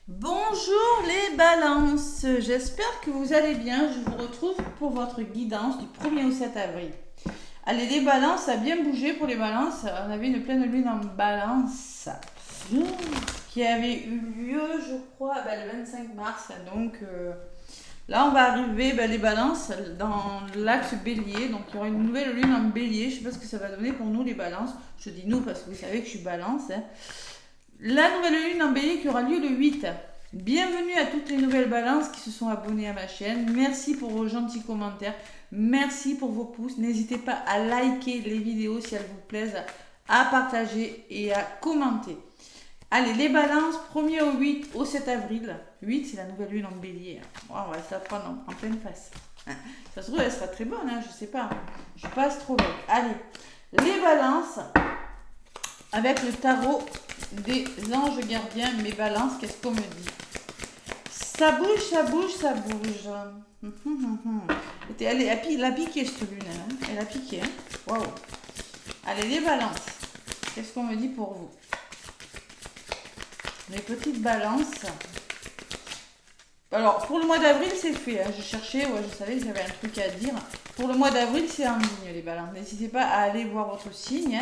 Bonjour les balances, j'espère que vous allez bien. Je vous retrouve pour votre guidance du 1er au 7 avril. Allez, les balances, ça a bien bougé pour les balances. On avait une pleine lune en balance qui avait eu lieu, je crois, le 25 mars. Donc là, on va arriver, les balances, dans l'axe bélier. Donc il y aura une nouvelle lune en bélier. Je ne sais pas ce que ça va donner pour nous les balances. Je dis nous parce que vous savez que je suis balance. La nouvelle lune en bélier qui aura lieu le 8. Bienvenue à toutes les nouvelles balances qui se sont abonnées à ma chaîne. Merci pour vos gentils commentaires. Merci pour vos pouces. N'hésitez pas à liker les vidéos si elles vous plaisent, à partager et à commenter. Allez, les balances, 1er au 8 au 7 avril. 8, c'est la nouvelle lune en bélier. On va se la prendre en pleine face. Ça se trouve, elle sera très bonne, je sais pas. Je suis pas astrologue. Allez, les balances, avec le tarot des anges gardiens, mes balances, qu'est-ce qu'on me dit? Ça bouge, ça bouge, ça bouge. Elle a piqué cette lune, elle a piqué. Waouh. Allez, les balances, qu'est-ce qu'on me dit pour vous? Les petites balances. Alors, pour le mois d'avril, c'est fait. Je cherchais, je savais que j'avais un truc à dire. Pour le mois d'avril, c'est en ligne, les balances. N'hésitez pas à aller voir votre signe.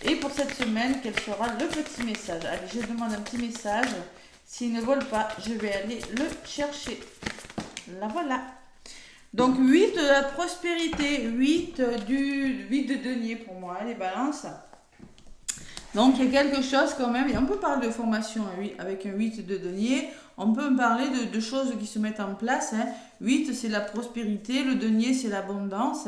Et pour cette semaine, quel sera le petit message? Allez, je demande un petit message. S'il ne vole pas, je vais aller le chercher. Là, voilà. Donc, 8 de la prospérité. 8 de denier pour moi, les balances. Donc, il y a quelque chose quand même. Et on peut parler de formation avec un 8 de denier. On peut parler de choses qui se mettent en place. 8, c'est la prospérité. Le denier, c'est l'abondance.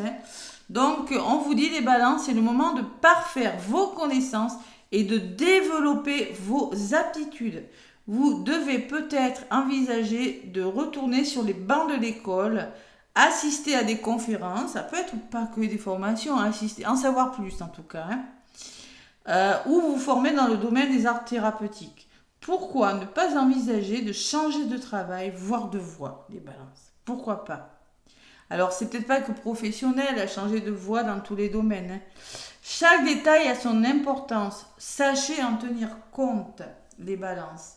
Donc, on vous dit, les balances, c'est le moment de parfaire vos connaissances et de développer vos aptitudes. Vous devez peut-être envisager de retourner sur les bancs de l'école, assister à des conférences, ça peut être pas que des formations, assister, en savoir plus en tout cas, ou vous former dans le domaine des arts thérapeutiques. Pourquoi ne pas envisager de changer de travail, voire de voie, les balances? Pourquoi pas? Alors, c'est peut-être pas que professionnel à changer de voie dans tous les domaines. Chaque détail a son importance. Sachez en tenir compte, les balances.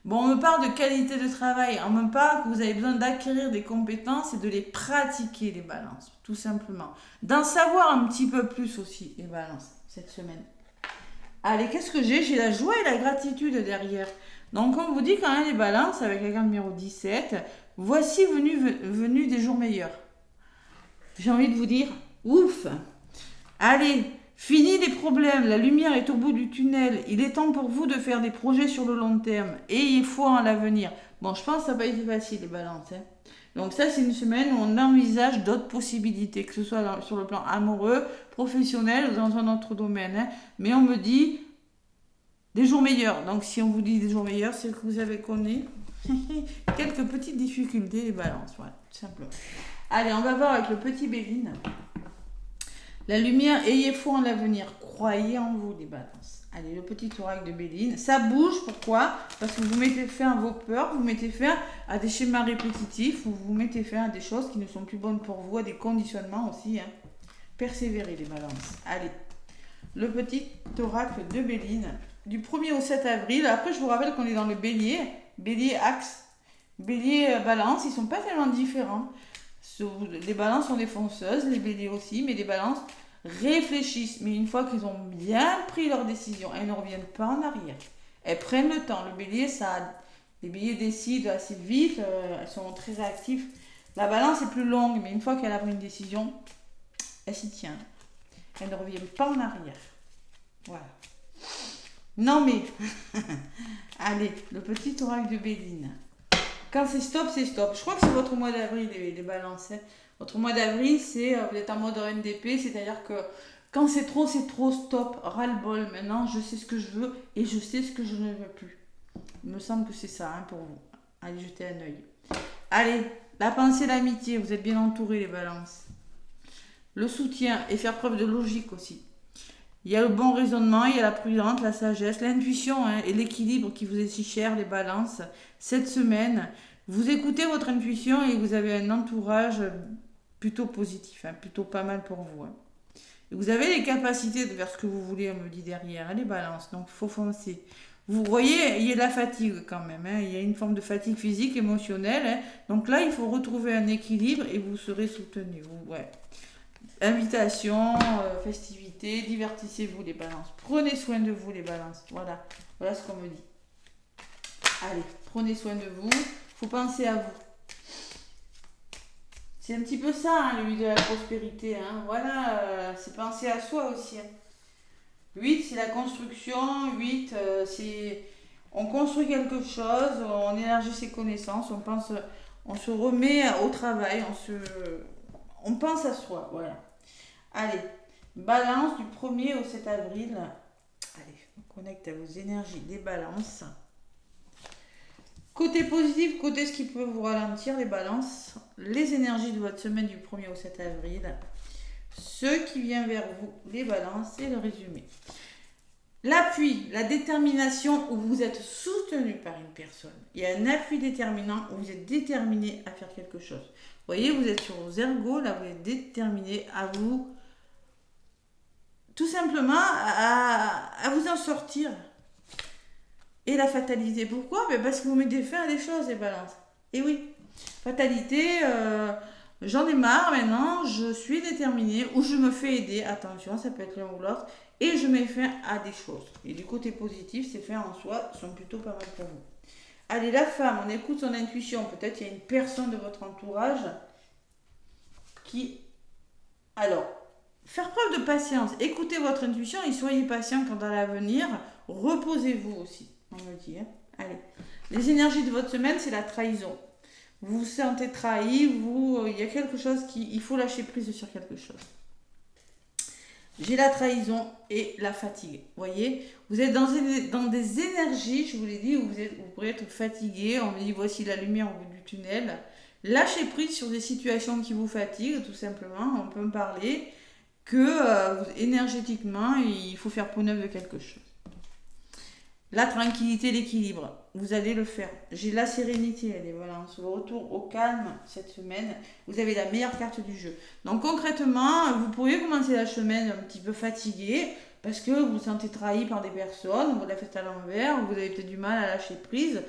Bon, on me parle de qualité de travail. On me parle que vous avez besoin d'acquérir des compétences et de les pratiquer, les balances, tout simplement. D'en savoir un petit peu plus aussi, les balances, cette semaine. Allez, qu'est-ce que j'ai? J'ai la joie et la gratitude derrière. Donc, on vous dit quand même les balances avec la carte numéro 17. Voici venu des jours meilleurs. J'ai envie de vous dire, ouf! Allez, fini les problèmes, la lumière est au bout du tunnel. Il est temps pour vous de faire des projets sur le long terme. Et il faut en l'avenir. Bon, je pense que ça n'a pas été facile, les balances. Donc ça, c'est une semaine où on envisage d'autres possibilités, que ce soit sur le plan amoureux, professionnel ou dans un autre domaine. Mais on me dit des jours meilleurs. Donc si on vous dit des jours meilleurs, c'est que vous avez connu quelques petites difficultés, les balances. Voilà, tout simplement. Allez, on va voir avec le petit Béline. La lumière, ayez foi en l'avenir. Croyez en vous, les balances. Allez, le petit oracle de Béline. Ça bouge, pourquoi? Parce que vous mettez fin à vos peurs, vous mettez fin à des schémas répétitifs, ou vous mettez fin à des choses qui ne sont plus bonnes pour vous, à des conditionnements aussi. Persévérez, les balances. Allez, le petit oracle de Béline. Du 1er au 7 avril. Après, je vous rappelle qu'on est dans le bélier. Bélier axe. Bélier balance, ils sont pas tellement différents. Les balances sont des fonceuses, les béliers aussi, mais les balances réfléchissent. Mais une fois qu'ils ont bien pris leur décision, elles ne reviennent pas en arrière. Elles prennent le temps. Le bélier, les béliers décident assez vite, elles sont très réactifs. La balance est plus longue, mais une fois qu'elle a pris une décision, elle s'y tient. Elles ne reviennent pas en arrière. Voilà. Non mais, allez, le petit oracle de Béline. Quand c'est stop, c'est stop. Je crois que c'est votre mois d'avril, les balances. Votre mois d'avril, c'est vous êtes en mode NDP, c'est-à-dire que quand c'est trop, stop, ras-le-bol. Maintenant, je sais ce que je veux et je sais ce que je ne veux plus. Il me semble que c'est ça pour vous. Allez, jetez un œil. Allez, la pensée, l'amitié, vous êtes bien entourés, les balances. Le soutien et faire preuve de logique aussi. Il y a le bon raisonnement, il y a la prudence, la sagesse, l'intuition et l'équilibre qui vous est si cher, les balances. Cette semaine, vous écoutez votre intuition et vous avez un entourage plutôt positif, plutôt pas mal pour vous. Et vous avez les capacités de faire ce que vous voulez, on me dit derrière, les balances, donc il faut foncer. Vous voyez, il y a de la fatigue quand même, hein. Il y a une forme de fatigue physique, émotionnelle, hein. Donc là, il faut retrouver un équilibre et vous serez soutenu. Ouais. Invitation, festivité, divertissez-vous les balances. Prenez soin de vous les balances. Voilà, voilà ce qu'on me dit. Allez, prenez soin de vous. Faut penser à vous. C'est un petit peu ça, hein, le 8 de la prospérité. Hein. Voilà, c'est penser à soi aussi. Hein. 8, c'est la construction. 8, c'est... On construit quelque chose, on élargit ses connaissances, on pense, on se remet au travail, on pense à soi. Voilà. Allez, balance du 1er au 7 avril. Allez, on connecte à vos énergies des balances. Côté positif, côté ce qui peut vous ralentir, les balances, les énergies de votre semaine du 1er au 7 avril, ce qui vient vers vous, les balances et le résumé. L'appui, la détermination où vous êtes soutenu par une personne. Il y a un appui déterminant où vous êtes déterminé à faire quelque chose. Vous voyez, vous êtes sur vos ergots, là vous êtes déterminé à vous, tout simplement, à vous en sortir. Et la fatalité, pourquoi? Parce que vous mettez fin à des choses, les balances. Et oui, fatalité, j'en ai marre maintenant, je suis déterminée, ou je me fais aider, attention, ça peut être l'un ou l'autre, et je mets fin à des choses. Et du côté positif, ces fins en soi sont plutôt pas mal pour vous. Allez, la femme, on écoute son intuition, peut-être il y a une personne de votre entourage qui... Alors, faire preuve de patience, écoutez votre intuition et soyez patient quant à l'avenir, reposez-vous aussi. On me dit, hein. Allez. Les énergies de votre semaine, c'est la trahison. Vous vous sentez trahi, il y a quelque chose il faut lâcher prise sur quelque chose. J'ai la trahison et la fatigue. Vous voyez, vous êtes dans des énergies, je vous l'ai dit, où vous pourrez être fatigué. On me dit, voici la lumière au bout du tunnel. Lâchez prise sur des situations qui vous fatiguent, tout simplement. On peut me parler que énergétiquement, il faut faire peau neuve de quelque chose. La tranquillité, l'équilibre, vous allez le faire. J'ai la sérénité, les balances. Le retour au calme cette semaine, vous avez la meilleure carte du jeu. Donc concrètement, vous pourriez commencer la semaine un petit peu fatigué parce que vous vous sentez trahi par des personnes, vous la faites à l'envers, vous avez peut-être du mal à lâcher prise,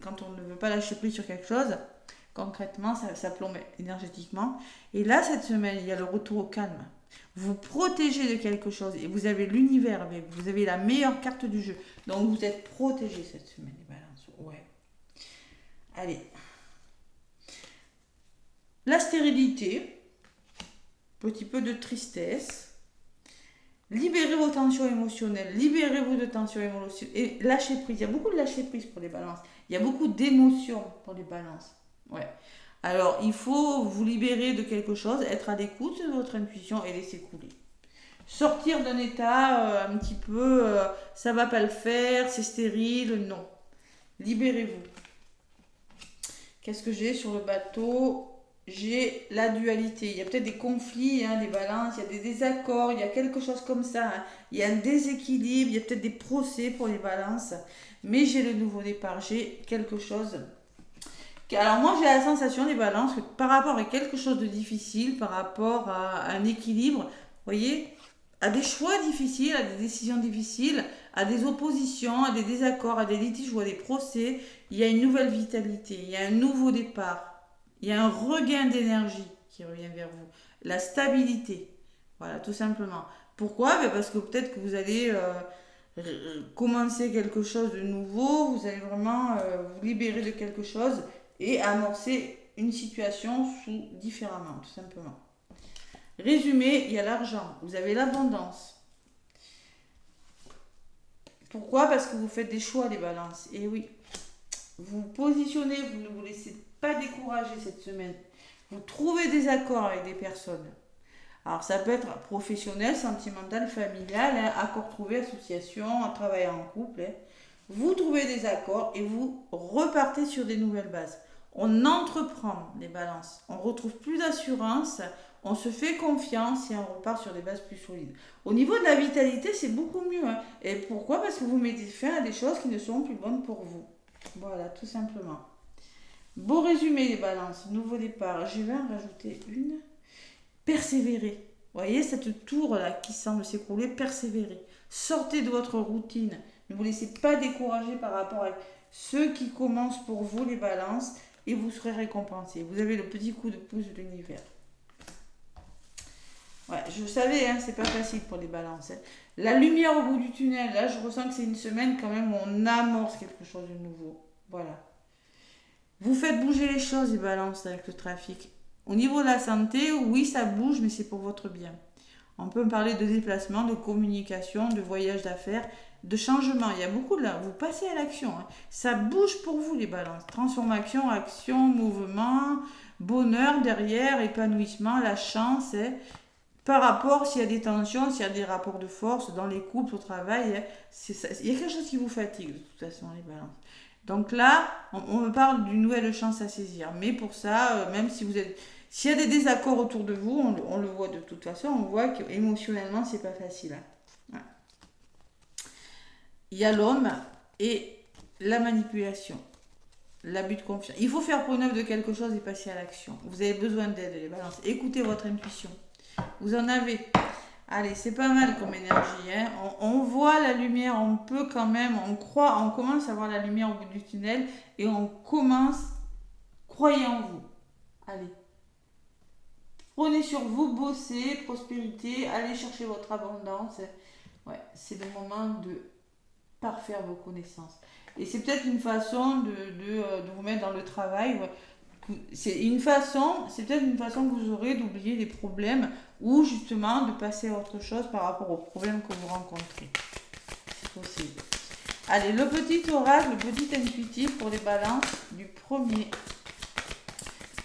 quand on ne veut pas lâcher prise sur quelque chose, concrètement, ça plombe énergétiquement. Et là, cette semaine, il y a le retour au calme. Vous protégez de quelque chose et vous avez l'univers avec vous. Vous avez la meilleure carte du jeu. Donc vous êtes protégé cette semaine, les balances. Ouais. Allez. La stérilité. Petit peu de tristesse. Libérez vos tensions émotionnelles. Libérez-vous de tensions émotionnelles. Et lâchez prise. Il y a beaucoup de lâcher prise pour les balances. Il y a beaucoup d'émotions pour les balances. Ouais. Alors, il faut vous libérer de quelque chose, être à l'écoute de votre intuition et laisser couler. Sortir d'un état un petit peu, ça va pas le faire, c'est stérile, non. Libérez-vous. Qu'est-ce que j'ai sur le bateau? J'ai la dualité. Il y a peut-être des conflits, hein, des balances, il y a des désaccords, il y a quelque chose comme ça. Hein. Il y a un déséquilibre, il y a peut-être des procès pour les balances. Mais j'ai le nouveau départ, j'ai quelque chose... Alors moi j'ai la sensation des balances que par rapport à quelque chose de difficile, par rapport à un équilibre, vous voyez, à des choix difficiles, à des décisions difficiles, à des oppositions, à des désaccords, à des litiges ou à des procès, il y a une nouvelle vitalité, il y a un nouveau départ, il y a un regain d'énergie qui revient vers vous, la stabilité, voilà tout simplement. Pourquoi? Parce que peut-être que vous allez... commencer quelque chose de nouveau, vous allez vraiment vous libérer de quelque chose et amorcer une situation différemment, tout simplement. Résumé, il y a l'argent, vous avez l'abondance. Pourquoi? Parce que vous faites des choix, les balances. Et oui, vous vous positionnez, vous ne vous laissez pas décourager cette semaine. Vous trouvez des accords avec des personnes. Alors ça peut être professionnel, sentimental, familial, hein, accord trouvé, association, travail en couple. Hein. Vous trouvez des accords et vous repartez sur des nouvelles bases. On entreprend les balances, on retrouve plus d'assurance, on se fait confiance et on repart sur des bases plus solides. Au niveau de la vitalité, c'est beaucoup mieux. Hein. Et pourquoi? Parce que vous mettez fin à des choses qui ne sont plus bonnes pour vous. Voilà, tout simplement. Beau résumé les balances, nouveau départ. Je vais en rajouter une. Persévérer. Vous voyez cette tour là qui semble s'écrouler, persévérer. Sortez de votre routine. Ne vous laissez pas décourager par rapport à ceux qui commencent pour vous, les balances, et vous serez récompensés. Vous avez le petit coup de pouce de l'univers. Ouais, je savais, hein, c'est pas facile pour les balances. Hein. La lumière au bout du tunnel, là, je ressens que c'est une semaine quand même où on amorce quelque chose de nouveau. Voilà. Vous faites bouger les choses, les balances, avec le trafic. Au niveau de la santé, oui, ça bouge, mais c'est pour votre bien. On peut parler de déplacement, de communication, de voyage d'affaires, de changement. Il y a beaucoup de là. Vous passez à l'action. Hein. Ça bouge pour vous, les balances. Transformation, action, mouvement, bonheur derrière, épanouissement, la chance. Hein. Par rapport, s'il y a des tensions, s'il y a des rapports de force dans les couples, au travail, il y a quelque chose qui vous fatigue de toute façon, les balances. Donc là, on me parle d'une nouvelle chance à saisir. Mais pour ça, même si vous êtes... S'il y a des désaccords autour de vous, on le voit de toute façon, on voit qu'émotionnellement, c'est pas facile. Hein. Ouais. Il y a l'homme et la manipulation, l'abus de confiance. Il faut faire preuve de quelque chose et passer à l'action. Vous avez besoin d'aide, les balances. Écoutez votre intuition. Vous en avez. Allez, c'est pas mal comme énergie. Hein. On voit la lumière, on peut quand même, on croit, on commence à voir la lumière au bout du tunnel et on commence, croyez en vous. Allez. Prenez sur vous, bossez, prospérité, allez chercher votre abondance. Ouais, c'est le moment de parfaire vos connaissances. Et c'est peut-être une façon de vous mettre dans le travail. C'est peut-être une façon que vous aurez d'oublier les problèmes ou justement de passer à autre chose par rapport aux problèmes que vous rencontrez. C'est possible. Allez, le petit oracle, le petit intuitif pour les balances du premier.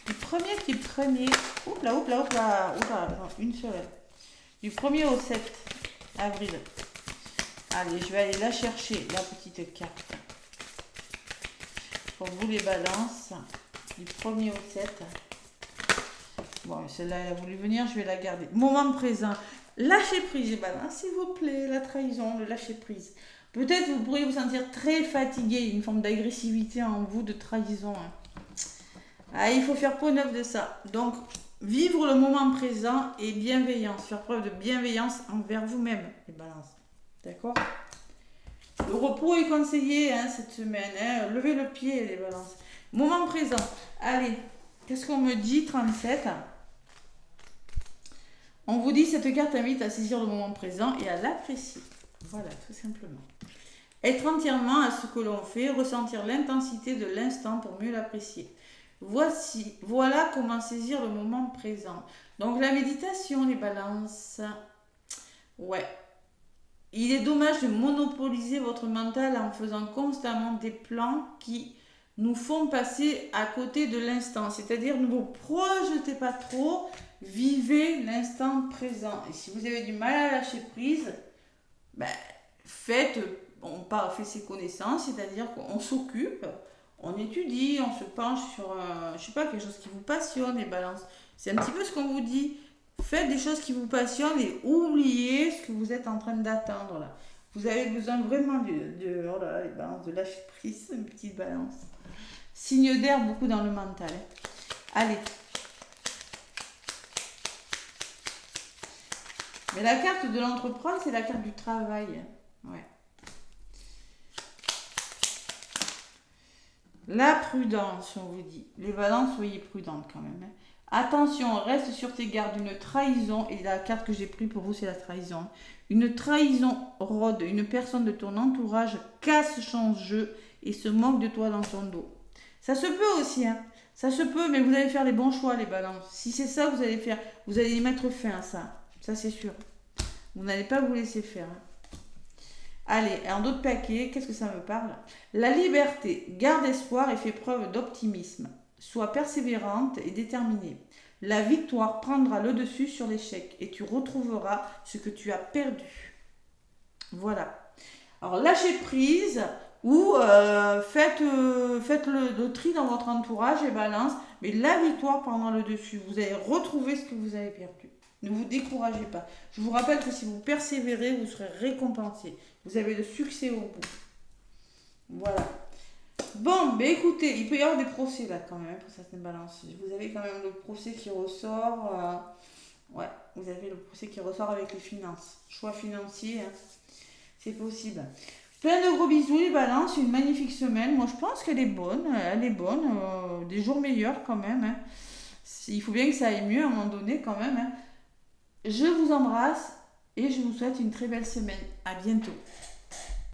Du premier qui est le premier. Oupla, une seule. Du 1er au 7 avril. Allez, je vais aller la chercher, la petite carte. Pour vous les balances. Du 1er au 7. Bon, celle-là, elle a voulu venir, je vais la garder. Moment présent. Lâchez prise, les balances, s'il vous plaît. La trahison, le lâcher prise. Peut-être vous pourriez vous sentir très fatigué, une forme d'agressivité en vous, de trahison. Hein. Ah, il faut faire preuve de ça. Donc, vivre le moment présent et bienveillance. Faire preuve de bienveillance envers vous-même, les balances. D'accord ? Le repos est conseillé hein, cette semaine. Hein. Levez le pied, les balances. Moment présent. Allez, qu'est-ce qu'on me dit, 37 ? On vous dit, cette carte invite à saisir le moment présent et à l'apprécier. Voilà, tout simplement. Être entièrement à ce que l'on fait, ressentir l'intensité de l'instant pour mieux l'apprécier. Voilà comment saisir le moment présent. Donc la méditation, les balances. Ouais. Il est dommage de monopoliser votre mental en faisant constamment des plans qui nous font passer à côté de l'instant. C'est-à-dire, ne vous projetez pas trop, vivez l'instant présent. Et si vous avez du mal à lâcher prise, ben, on fait ses connaissances, c'est-à-dire qu'on s'occupe, on étudie, on se penche sur, je sais pas, quelque chose qui vous passionne, les balances. C'est un petit peu ce qu'on vous dit. Faites des choses qui vous passionnent et oubliez ce que vous êtes en train d'attendre là. Vous avez besoin vraiment oh là là, les balances, de lâcher prise, une petite balance. Signe d'air, beaucoup dans le mental. Hein. Allez. Mais la carte de l'entreprendre, c'est la carte du travail. Ouais. La prudence, on vous dit. Les balances, soyez prudentes quand même. Hein. Attention, reste sur tes gardes, une trahison, et la carte que j'ai prise pour vous, c'est la trahison. Une trahison rôde, une personne de ton entourage casse son jeu et se moque de toi dans son dos. Ça se peut aussi, hein. Ça se peut, mais vous allez faire les bons choix, les balances. Si c'est ça que vous allez faire, vous allez y mettre fin à ça. Ça, c'est sûr. Vous n'allez pas vous laisser faire. Hein. Allez, un autre paquet, qu'est-ce que ça me parle ? La liberté, garde espoir et fais preuve d'optimisme. Sois persévérante et déterminée. La victoire prendra le dessus sur l'échec et tu retrouveras ce que tu as perdu. Voilà. Alors, lâchez prise ou faites le tri dans votre entourage et balance, mais la victoire prendra le dessus. Vous allez retrouver ce que vous avez perdu. Ne vous découragez pas. Je vous rappelle que si vous persévérez, vous serez récompensé. Vous avez le succès au bout. Voilà. Bon, ben écoutez, il peut y avoir des procès là quand même pour certaines balances. Vous avez quand même le procès qui ressort. Ouais, vous avez le procès qui ressort avec les finances. Choix financier. Hein. C'est possible. Plein de gros bisous les balances, une magnifique semaine. Moi je pense qu'elle est bonne, des jours meilleurs quand même, hein. Il faut bien que ça aille mieux à un moment donné quand même, hein. Je vous embrasse et je vous souhaite une très belle semaine. À bientôt.